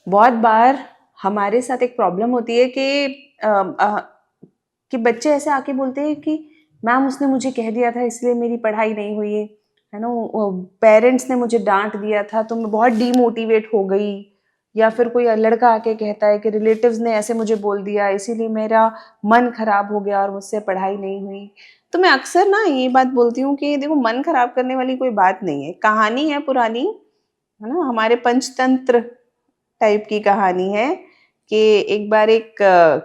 बहुत बार हमारे साथ एक प्रॉब्लम होती है कि बच्चे ऐसे आके बोलते हैं कि मैम उसने मुझे कह दिया था इसलिए मेरी पढ़ाई नहीं हुई है ना, पेरेंट्स ने मुझे डांट दिया था तो मैं बहुत डीमोटिवेट हो गई। या फिर कोई लड़का आके कहता है कि रिलेटिव्स ने ऐसे मुझे बोल दिया इसीलिए मेरा मन खराब हो गया और मुझसे पढ़ाई नहीं हुई। तो मैं अक्सर ना ये बात बोलती हूँ कि देखो, मन खराब करने वाली कोई बात नहीं है, कहानी है पुरानी, है ना, हमारे पंचतंत्र टाइप की कहानी है कि एक बार एक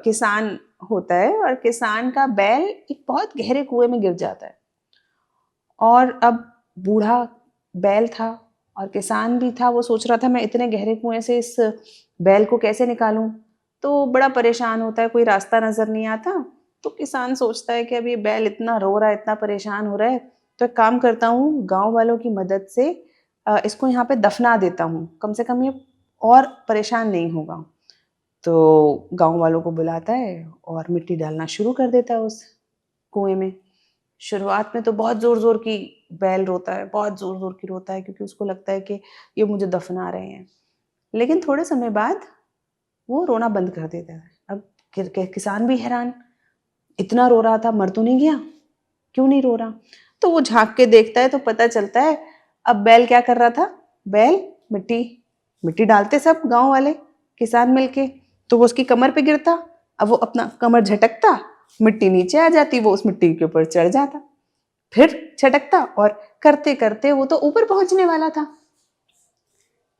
किसान होता है और किसान का बैल एक बहुत गहरे कुएं में गिर जाता है। और अब बूढ़ा बैल था और किसान भी था, वो सोच रहा था मैं इतने गहरे कुएं से इस बैल को कैसे निकालूं। तो बड़ा परेशान होता है, कोई रास्ता नजर नहीं आता। तो किसान सोचता है कि अब ये बैल इतना रो रहा है, इतना परेशान हो रहा है, तो एक काम करता हूँ, गांव वालों की मदद से इसको यहाँ पे दफना देता हूँ, कम से कम ये और परेशान नहीं होगा। तो गांव वालों को बुलाता है और मिट्टी डालना शुरू कर देता है उस कुएं में। शुरुआत में तो बहुत जोर जोर की बैल रोता है, बहुत जोर जोर की रोता है, क्योंकि उसको लगता है कि ये मुझे दफना रहे हैं। लेकिन थोड़े समय बाद वो रोना बंद कर देता है। अब किसान भी हैरान, इतना रो रहा था, मर तो नहीं गया, क्यों नहीं रो रहा। तो वो झांक के देखता है तो पता चलता है अब बैल क्या कर रहा था। बैल मिट्टी मिट्टी डालते सब गांव वाले किसान मिलके, तो वो उसकी कमर पे गिरता। अब वो अपना कमर झटकता, मिट्टी नीचे आ जाती, वो उस मिट्टी के ऊपर चढ़ जाता, फिर झटकता, और करते करते वो तो ऊपर पहुंचने वाला था।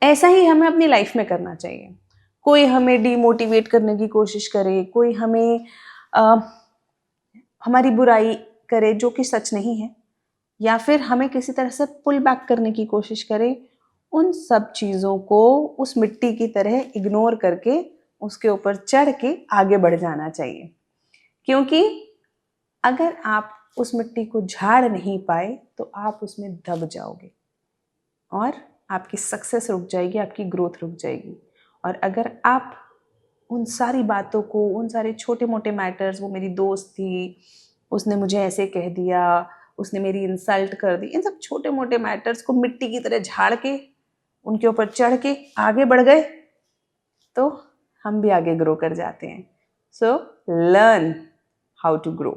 ऐसा ही हमें अपनी लाइफ में करना चाहिए। कोई हमें डिमोटिवेट करने की कोशिश करे, कोई हमें हमारी बुराई करे जो कि सच नहीं है, या फिर हमें किसी तरह से पुल बैक करने की कोशिश करे, उन सब चीज़ों को उस मिट्टी की तरह इग्नोर करके उसके ऊपर चढ़ के आगे बढ़ जाना चाहिए। क्योंकि अगर आप उस मिट्टी को झाड़ नहीं पाए तो आप उसमें दब जाओगे और आपकी सक्सेस रुक जाएगी, आपकी ग्रोथ रुक जाएगी। और अगर आप उन सारी बातों को, उन सारे छोटे मोटे मैटर्स, वो मेरी दोस्त थी, उसने मुझे ऐसे कह दिया, उसने मेरी इंसल्ट कर दी, इन सब छोटे मोटे मैटर्स को मिट्टी की तरह झाड़ के उनके ऊपर चढ़ के आगे बढ़ गए, तो हम भी आगे ग्रो कर जाते हैं। So learn how to grow.